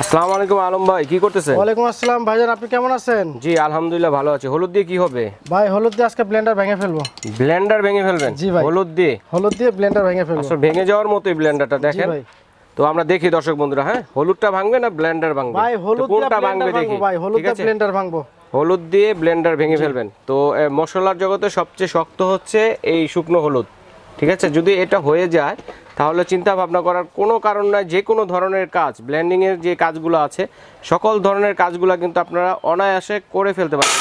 আসসালামু আলাইকুম আলম ভাই, কি করতেছেন? ওয়ালাইকুম আসসালাম ভাইজান, আপনি কেমন আছেন? জি আলহামদুলিল্লাহ ভালো আছি। হলুদ দিয়ে কি হবে ভাই? হলুদ দিয়ে আজকে ব্লেন্ডার ভেঙে ফেলবো। ব্লেন্ডার ভেঙে ফেলবেন? জি ভাই, হলুদ দিয়ে ব্লেন্ডার ভেঙে ফেলবো। আসলে ভেঙে যাওয়ার মতোই ব্লেন্ডারটা জি দেখেন। ভাই, তো আমরা দেখি দর্শক বন্ধুরা, হ্যাঁ হলুদটা ভাঙবে না ব্লেন্ডার ভাঙবে? ভাই হলুদ দিয়ে কোনটা ভাঙবে দেখি। ভাই হলুদ দিয়ে ব্লেন্ডার ভাঙবো। হলুদ দিয়ে ব্লেন্ডার ভেঙে ফেলবেন। তো মশলার জগতে সবচেয়ে শক্ত হচ্ছে এই শুকনো হলুদ, ঠিক আছে? যদি এটা হয়ে যায় তাহলে চিন্তা ভাবনা করার কোনো কারণ নাই। যে কোনো ধরনের কাজ, ব্লেন্ডিংয়ের যে কাজগুলো আছে সকল ধরনের কাজগুলো কিন্তু আপনারা অনায়াসে করে ফেলতে পারেন।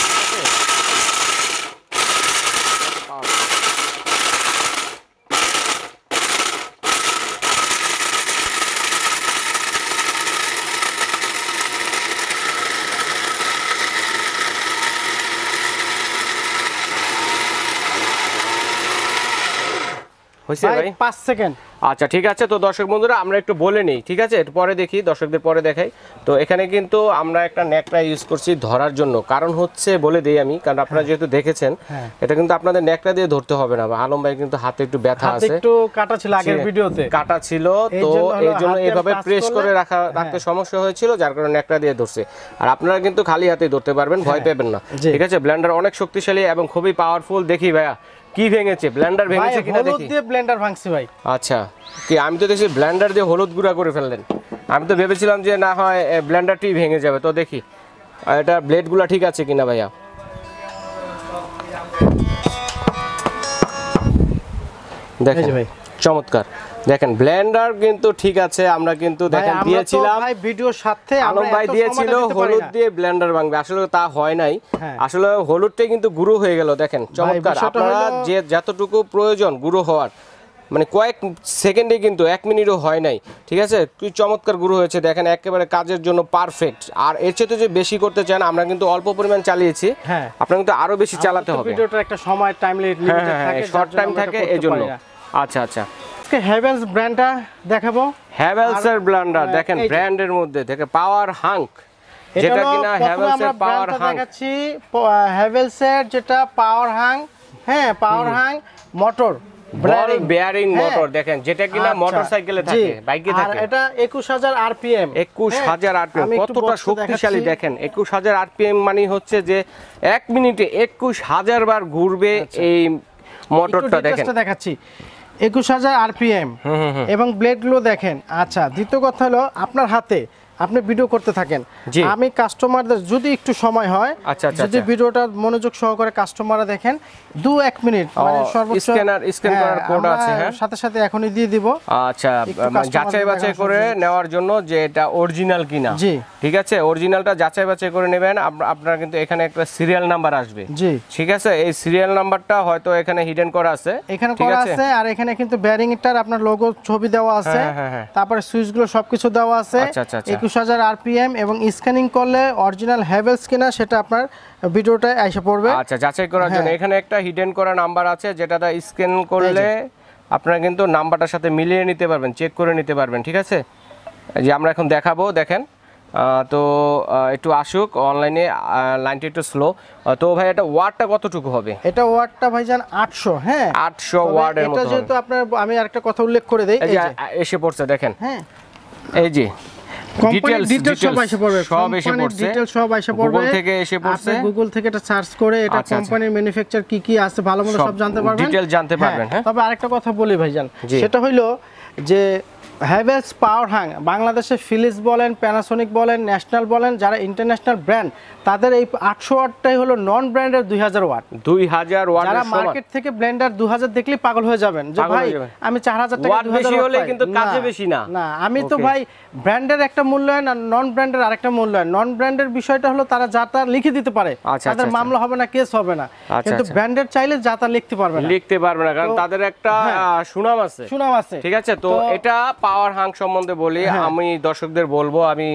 হইছে ভাই 5 সেকেন্ড। আচ্ছা ঠিক আছে। তো দর্শক বন্ধুরা আমরা একটু বলে নিই, ঠিক আছে? এর পরে দেখি, দর্শকদের পরে দেখাই। তো এখানে কিন্তু আমরা একটা ন্যাকড়া ইউজ করছি ধরার জন্য। কারণ হচ্ছে বলে দেই আমি, কারণ আপনারা যেহেতু দেখেছেন এটা কিন্তু আপনাদের ন্যাকড়া দিয়ে ধরতে হবে না। আলম ভাই কিন্তু হাতে একটু ব্যথা আছে, একটু কাটা ছিল আগের ভিডিওতে, কাটা ছিল, তো এই জন্য এইভাবে প্রেস করে রাখতে সমস্যা হয়েছিল, যার কারণে ন্যাকড়া দিয়ে ধরছে। আর আপনারা কিন্তু খালি হাতেই ধরতে পারবেন, ভয় পাবেন না, ঠিক আছে? ব্লেন্ডার অনেক শক্তিশালী এবং খুবই পাওয়ারফুল। দেখি ভাইয়া কি ভেঙেছে, ব্লেন্ডার ভেঙেছে কিনা দেখি। হলুদ দিয়ে ব্লেন্ডার ভাঙছি ভাই। আচ্ছা, কি আমি তো দেখছি ব্লেন্ডার দিয়ে হলুদ গুঁড়া করে ফেললেন। আমি তো ভেবেছিলাম যে না হয় ব্লেন্ডারটি ভেঙে যাবে। তো দেখি এটা ব্লেডগুলো ঠিক আছে কিনা ভাইয়া। দেখেন ভাই, চমৎকার। দেখেন ব্লেন্ডার কিন্তু ঠিক আছে। আমরা কিন্তু দেখেন দিয়েছিলাম ভাই ভিডিওর সাথে আলম ভাই দিয়েছিল হলুদ দিয়ে ব্লেন্ডার ভাঙবে, আসলে তা হয় নাই। আসলে হলুদটাই কিন্তু গুঁড়ো হয়ে গেল। দেখেন চমৎকার। আপনারা যে যতটুকু প্রয়োজন গুঁড়ো হওয়ার, মানে কয়েক সেকেন্ডে, কিন্তু 1 মিনিটও হয় নাই, ঠিক আছে? কি চমৎকার গুঁড়ো হয়েছে দেখেন, একেবারে কাজের জন্য পারফেক্ট। আর এর চেয়ে যে বেশি করতে চান, আমরা কিন্তু অল্প পরিমাণ চালিয়েছি, আপনারা কিন্তু আরো বেশি চালাতে হবে। ভিডিওটা একটা সময় টাইম লিমিট থাকে, শর্ট টাইম থাকে এজন্য। আচ্ছা আচ্ছা, আজকে হ্যাভেলস ব্র্যান্ডটা দেখাবো। হ্যাভেলস এর ব্লেন্ডার দেখেন, ব্র্যান্ডের মধ্যে দেখে পাওয়ার হাঙ্ক, যেটা কিনা হ্যাভেলস এর পাওয়ার হাঙ্ক দেখাচ্ছি। হ্যাভেলস এর যেটা পাওয়ার হাঙ্ক, হ্যাঁ পাওয়ার হাঙ্ক মোটর বল বেয়ারিং মোটর দেখেন, যেটা কিনা মোটরসাইকেলে থাকে, বাইকে থাকে। আর এটা 21000 আরপিএম। 21000 আরপিএম কতটা শক্তিশালী দেখেন। 21000 আরপিএম মানে হচ্ছে যে 1 মিনিটে 21000 বার ঘুরবে এই মোটরটা। দেখেন দেখাচ্ছি 21000 আরপিএম এবং ব্লেডগুলো দেখেন। আচ্ছা, দ্বিতীয় কথা হলো আপনার হাতে আপনি ভিডিও করতে থাকেন। আমি কাস্টমারদের যদি একটু সময় হয়, যদি ভিডিওটা মনোযোগ সহকারে কাস্টমাররা দেখেন 2-1 মিনিট, মানে সর্বোচ্চ স্ক্যান করার কোড আছে, হ্যাঁ সাথে সাথে এখনই দিয়ে দিব। আচ্ছা, যাচাই বাছাই করে নেওয়ার জন্য যে এটা অরিজিনাল কিনা, জি ঠিক আছে? অরিজিনালটা যাচাই বাছাই করে নেবেন। আপনারা কিন্তু এখানে একটা সিরিয়াল নাম্বার আসবে, জি ঠিক আছে? এই সিরিয়াল নাম্বারটা হয়তো এখানে হিডেন করা আছে, এখানে করা আছে। আর এখানে কিন্তু বেয়ারিং এটার আপনার লোগো ছবি দেওয়া আছে, তারপরে সুইচগুলো সবকিছু দেওয়া আছে। 21000 আরপিএম এবং স্ক্যানিং করলে অরিজিনাল হ্যাভেলস কিনা সেটা আপনার ভিডিওটা এসে পড়বে। আচ্ছা, যাচাই করার জন্য এখানে একটা হিডেন করা নাম্বার আছে, যেটাটা স্ক্যান করলে আপনারা কিন্তু নাম্বারটার সাথে মিলিয়ে নিতে পারবেন, চেক করে নিতে পারবেন, ঠিক আছে? যে আমরা এখন দেখাবো, দেখেন। তো একটু আসুক অনলাইনে, লাইনটা একটু স্লো। তো ভাই এটা ওয়াটটা কতটুকু হবে? এটা ওয়াটটা ভাইজান 800, হ্যাঁ 800 ওয়াটের মতো। এটা যেহেতু আপনার, আমি আরেকটা কথা উল্লেখ করে দেই, এই যে এসে পড়ছে দেখেন, হ্যাঁ এই যে ডিটেইলস সব এসে পড়বে, সব এসে পড়ছে, ডিটেইলস সব এসে পড়বে। গুগল থেকে এসে পড়ছে, আপনি গুগল থেকে এটা সার্চ করে এটা কোম্পানির ম্যানুফ্যাকচার কি কি আছে ভালোমতো সব জানতে পারবেন, ডিটেইলস জানতে পারবেন। হ্যাঁ, তবে আরেকটা কথা বলি ভাইজান, সেটা হইলো যে হ্যাভেলস পাওয়ার হাং বাংলাদেশে ফিলিপস বলেন, প্যানাসোনিক বলেন, ন্যাশনাল বলেন, যারা ইন্টারন্যাশনাল ব্র্যান্ড, তাদের এই 800 ওয়াটটাই হলো নন ব্র্যান্ডের 2000 ওয়াট। 2000 ওয়াট যারা মার্কেট থেকে ব্লেন্ডার 2000 দেখলেই পাগল হয়ে যাবেন যে ভাই আমি 4000 টাকা 2000 বেশি হলে কিন্তু কাজে বেশি না। না, আমি তো ভাই ব্র্যান্ডের একটা মূল্যায়ন আর নন ব্র্যান্ডের আরেকটা মূল্যায়ন। নন ব্র্যান্ডের বিষয়টা হলো তারা যা তা লিখে দিতে পারে, তাদের মামলা হবে না, কেস হবে না। কিন্তু ব্র্যান্ডের চাইলে যা তা লিখতে পারবে না, কারণ তাদের একটা সুনাম আছে, ঠিক আছে? তো এটা পাওয়ার হাং সম্বন্ধে বলি, আমি দর্শকদের বলবো, আমি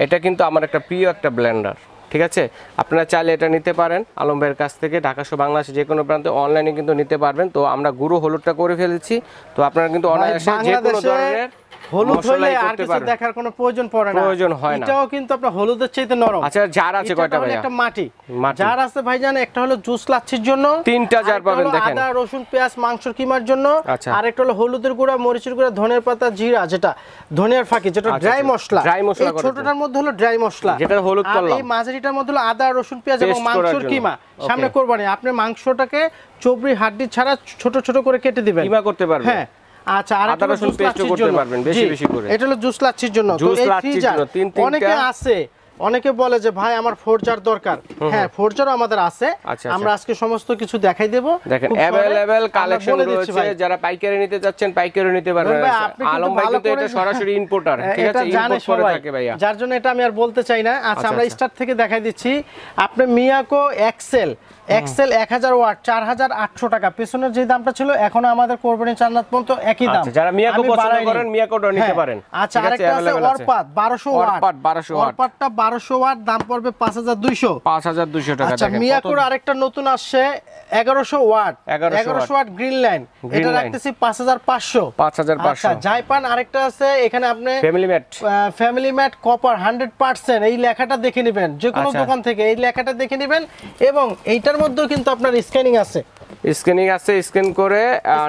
এটা কিন্তু আমার একটা প্রিয় একটা ব্লেন্ডার, ঠিক আছে, আপনারা চাইলে এটা নিতে পারেন আলম ভাইয়ের কাছ থেকে, ঢাকা সহ বাংলাদেশে যে কোনো প্রান্তে অনলাইনে কিন্তু নিতে পারবেন। তো আমরা গুঁড়ো হলুদটা করে ফেলেছি, তো আপনারা কিন্তু অনায়াসে যে কোনো ধরনের হলুদ হইলে আর কিছু দেখার কোনো প্রয়োজন পড়ে না, প্রয়োজন হয় না। এটাও কিন্তু আপনার হলুদের চাইতে নরম। আচ্ছা, জার আছে কয়টা ভাই? একটা মাটি জার আছে ভাইজান, একটা হলো জুস লাচ্ছির জন্য, 3টা জার পাবেন দেখেন, আদা রসুন পেঁয়াজ মাংসের কিমার জন্য, আর একটা হলো হলুদের গুঁড়া, মরিচের গুঁড়া, ধনের পাতা, জিরা, যেটা ধনিয়ার ফাঁকি, যেটা ড্রাই মশলা। এই ছোটটার মধ্যে হলো ড্রাই মশলা, যেটা হলুদ করলাম। এই মাঝারিটার মধ্যে হলো আদা রসুন পেঁয়াজ এবং মাংসের কিমা। সামনে কোরবানি, আপনি মাংসটাকে চর্বি হাড্ডি ছাড়া ছোট ছোট করে কেটে দিবেন, কিমা করতে পারবেন। হ্যাঁ, আচ্ছা, আর একটা জুস পেস্ট করতে পারবেন বেশি বেশি করে। এটা হলো জুস লাচ্ছির জন্য। তো এই ফ্রিজার অনেকে আছে, অনেকে বলে যে ভাই আমার 4 জার দরকার। হ্যাঁ, 4 জারও আমাদের আছে। আমরা আজকে সমস্ত কিছু দেখাই দেব। দেখেন अवेलेबल কালেকশন রয়েছে, যারা পাইকারি নিতে যাচ্ছেন পাইকারি নিতে পারবেন। আলম ভাই কিন্তু এটা সরাসরি ইম্পোর্টার, ঠিক আছে, ইম্পোর্ট করে থাকে ভাইয়া, যার জন্য এটা আমি আর বলতে চাই না। আচ্ছা, আমরা স্টার্ট থেকে দেখাই দিচ্ছি। আপনি মিয়াকো এক্সেল 1000 ওয়াট 4800 টাকা, পেছনের যে দামটা ছিল এখনো আমাদের কোরবানি চান্নাত পর্যন্ত একই দাম। আচ্ছা, যারা মিয়াকো পছন্দ করেন মিয়াকোটা নিতে পারেন। আচ্ছা, আরেকটা আছে অরপাত 1200 ওয়াট, অরপাতটা 1200 ওয়াট, দাম পড়বে 5200 টাকা। আচ্ছা, মিয়াকোর আরেকটা নতুন আসছে 1100 ওয়াট, 1100 ওয়াট গ্রিন লাইন, এটা রাখতেছি 5500। আচ্ছা, জাইপান আরেকটা আছে এখানে, আপনি ফ্যামিলি ম্যাট কপার 100%, এই লেখাটা দেখে নেবেন যে কোনো দোকান থেকে, এই লেখাটা দেখে নেবেন। এবং এইটার মধ্যেও কিন্তু আপনার স্ক্যানিং আছে, স্ক্যান করে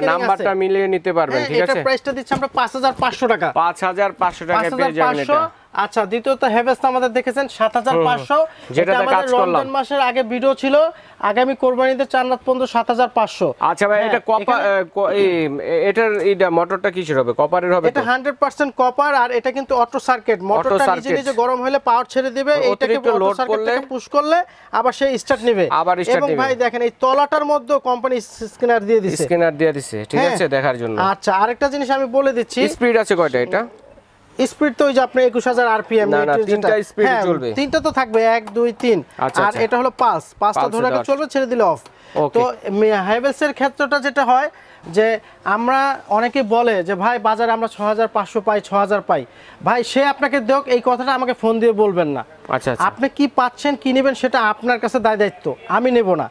নাম্বারটা মিলিয়ে নিতে পারবেন, ঠিক আছে। এটা প্রাইসটা দিচ্ছি আমরা 5500 টাকা, 5500 টাকায় পেয়ে যাবেন এটা। আচ্ছা, দ্বিতীয়ত হেভেলস আমাদের দেখেছেন 7500, যেটা কাজ করলাম রমজান মাসের আগে ভিডিও ছিল, আগামী কোরবানিতে চান্নাত পর্যন্ত 7500। আচ্ছা ভাই, এটা কপার, এটার এইটা মোটরটা কিসের হবে? কপারের হবে? এটা 100% কপার, আর এটা কিন্তু অটো সার্কিট, মোটরটা নিজে নিজে গরম হলে পাওয়ার ছেড়ে দিবে, এটাকে অটো সার্কিটটাকে পুশ করলে আবার সেই স্টার্ট নেবে। এবং ভাই দেখেন এই তলাটার মধ্যে কোম্পানি স্ক্যানার দিয়ে দিয়েছে, ঠিক আছে, দেখার জন্য। আচ্ছা, আরেকটা জিনিস আমি বলে দিচ্ছি, স্পিড আছে কয়টা এটা? স্পিড তো ওই যে আপনি 21000 আরপিএম, তিনটা স্পিড চলবে, তিনটা তো থাকবে 1 2 3। আর এটা হলো পাঁচটা ধরে রাখলে চলবে, ছেড়ে দিলে অফ। তো হেভেলসের ক্ষেত্রটা যেটা হয় যে আমরা অনেকে বলে যে ভাই বাজারে আমরা 6500 পাই, 6000 পাই, ভাই সে আপনাকে দেখ, এই কথাটা আমাকে ফোন দিয়ে বলবেন না। আচ্ছা, আপনি কি পাচ্ছেন কি নেবেন সেটা আপনার কাছে দায়িত্ব, আমি নেব না।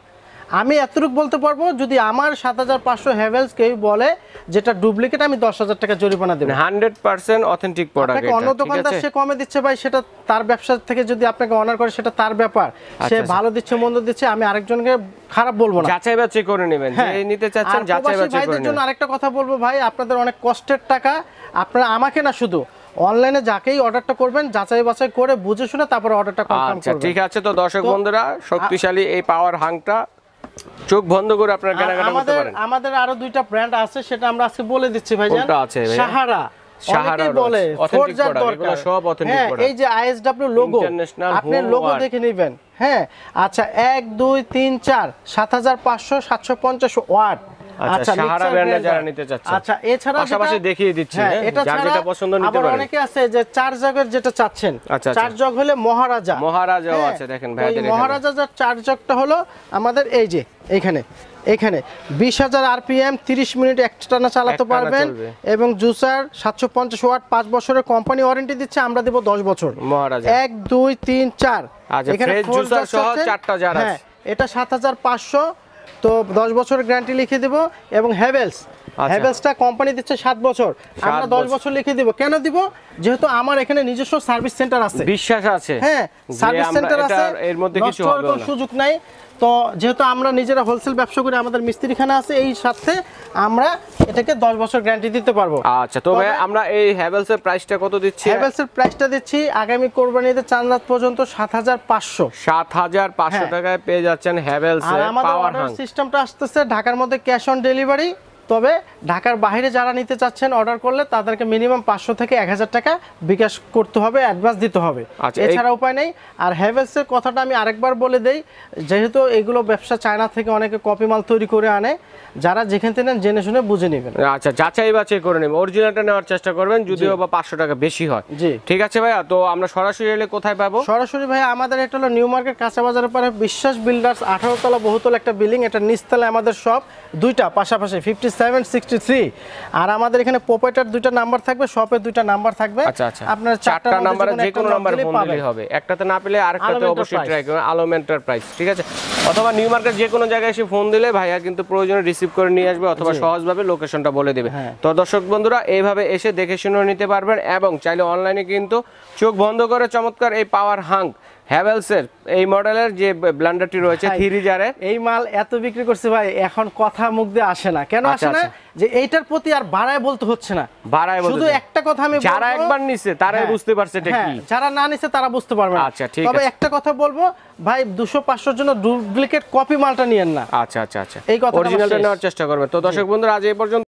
আমি এতটুকু বলতে পারবো, যদি আমার 7500 হেভেলস কেউ বলে যেটা ডুপ্লিকেট, আমি 10000 টাকা জরিমানা দেব। 100% অথেন্টিক প্রোডাক্ট। অন্য দোকানদার সে কমে দিচ্ছে ভাই, সেটা তার ব্যবসা থেকে যদি আপনাকে অনার করে সেটা তার ব্যাপার, সে ভালো দিচ্ছে মন্দ দিচ্ছে, আমি আরেকজনকে খারাপ বলবো না। যাচাই বাছাই করে নেবেন, যে নিতে চাচ্ছেন যাচাই বাছাই করে নেবেন। জন্য আরেকটা কথা বলবো ভাই, আপনাদের অনেক কষ্টের টাকা, আপনারা আমাকে না শুধু অনলাইনে যাকেই অর্ডারটা করবেন যাচাই বাছাই করে বুঝে শুনে তারপর অর্ডারটা কনফার্ম করবেন। আচ্ছা, ঠিক আছে। তো দর্শক বন্ধুরা, শক্তিশালী এই পাওয়ার হাংটা চোখ বন্ধ করে আপনারা কেনাকাটা করতে পারেন। আমাদের আরো দুইটা ব্র্যান্ড আছে, সেটা আমরা আজকে বলে দিচ্ছি ভাইজান। কোনটা আছে ভাই? সাহারা বলে, অথেন্টিক প্রোডাক্ট, এগুলো সব অথেন্টিক প্রোডাক্ট। এই যে আইএসডব্লিউ লোগো, আপনি লোগো দেখে নেবেন। হ্যাঁ, আচ্ছা, 1 2 3 4 7500 750 ওয়াট। আচ্ছা, সাহারা ব্র্যান্ডে যারা নিতে চাচ্ছেন। আচ্ছা, এছাড়া পাশাপাশি দেখিয়ে দিচ্ছি, যার যেটা পছন্দ নিতে পারেন। আবার অনেকে আছে যে 4 জগের যেটা চাচ্ছেন, 4 জগ হলে মহারাজাও আছে, দেখেন ভাইদের এখানে মহারাজা যার 4 জগটা হলো আমাদের এই যে এখানে 20000 আরপিএম 30 মিনিট একটানা চালাতে পারবেন। এবং জুসার 750 ওয়াট, 5 বছরের কোম্পানি ওয়ারেন্টি দিচ্ছে, আমরা দেব 10 বছর। মহারাজা 1 2 3 4, এখানে জুসার সহ 4টা জার আছে। এটা 7500, তো 10 বছরের গ্যারান্টি লিখে দেব। এবং হেভেলসটা কোম্পানি দিচ্ছে 7 বছর, আমরা 10 বছর লিখে দিব। কেন দিব? যেহেতু আমার এখানে নিজস্ব সার্ভিস সেন্টার আছে, বিশ্বাস আছে। হ্যাঁ, সার্ভিস সেন্টার আছে, এর মধ্যে কিছু হবে না, সুযোগ নাই। তো যেহেতু আমরা নিজেরা হোলসেল ব্যবসা করি, আমাদের মিস্ত্রিখানা আছে, এই সাথে আমরা এটাকে 10 বছর গ্যারান্টি দিতে পারবো। আচ্ছা, তো ভাই আমরা এই হেভেলসের প্রাইসটা কত দিচ্ছি? হেভেলসের প্রাইসটা দিচ্ছি আগামী কোরবানিতে চান্নাত পর্যন্ত 7500 টাকায় পেয়ে যাচ্ছেন হেভেলসের পাওয়ার হাং। সিস্টেমটা আসতেছে ঢাকার মধ্যে ক্যাশ অন ডেলিভারি, তবে ঢাকার বাইরে যারা নিতে চাচ্ছেন অর্ডার করলে তাদেরকে মিনিমাম 500 থেকে 1000 টাকা বিকাশ করতে হবে, অ্যাডভান্স দিতে হবে, এছাড়া উপায় নেই। আর হেভেলসের কথাটা আমি আরেকবার বলে দেই, যেহেতু এগুলো ব্যবসা চায়না থেকে অনেকে কপি মাল তৈরি করে আনে, যারা যেখান থেকে নেন জেনে শুনে বুঝে নেবেন। আচ্ছা, যাচাই বাছাই করে নেবেন, অরিজিনালটা নেওয়ার চেষ্টা করবেন, যদিও বা 500 টাকা বেশি হয়। জি, ঠিক আছে ভাইয়া। তো আমরা সরাসরি এলে কোথায় পাবো? সরাসরি ভাইয়া আমাদের এটা হলো নিউ মার্কেট কাঁচা বাজারের পারে বিশ্বাস বিল্ডার্স 18 তলা বহুতল একটা বিল্ডিং, এটা নিচতলায় আমাদের সব দুইটা পাশাপাশি 57 763 আর আমাদের এখানে প্রোপাইটার দুইটা নাম্বার থাকবে, শপে দুইটা নাম্বার থাকবে। আচ্ছা আচ্ছা, আপনার চারটা নাম্বারে যে কোনো নাম্বার ফোন দিলেই হবে, একটাতে না পেলে আরেকটাতে অবশ্যই ট্রাই করুন, আলম এন্টারপ্রাইজ, ঠিক আছে? অথবা নিউ মার্কেট যে কোনো জায়গায় এসে ফোন দিলে ভাইয়া কিন্তু প্রয়োজনে রিসিভ করে নিয়ে আসবে অথবা সহজভাবে লোকেশনটা বলে দেবে। তো দর্শক বন্ধুরা এইভাবে এসে দেখে শুনে নিতে পারবেন এবং চাইলে অনলাইনে কিন্তু চোখ বন্ধ করে চমৎকার এই পাওয়ার হাঙ্ক হ্যাভেলসের এই মডেলের যে ব্লেন্ডারটি রয়েছে 3 জারের, এই মাল এত বিক্রি করছে ভাই, এখন কথা মুখ দিয়ে আসে না। কেন আসে না? যে এইটার প্রতি আর বাড়ায় বলতে হচ্ছে না, বাড়ায় বলতে, শুধু একটা কথা আমি বলবো, যারা একবার নিছে তারাই বুঝতে পারছে এটা কি, যারা না নিছে তারা বুঝতে পারবে না। আচ্ছা ঠিক আছে, তবে একটা কথা বলবো ভাই, 200-500 জন্য ডুপ্লিকেট কপি মালটা নিয়েন না। আচ্ছা আচ্ছা আচ্ছা, এই কথা অরিজিনালটা নেওয়ার চেষ্টা করবেন। তো দর্শক বন্ধুরা আজ এই পর্যন্ত।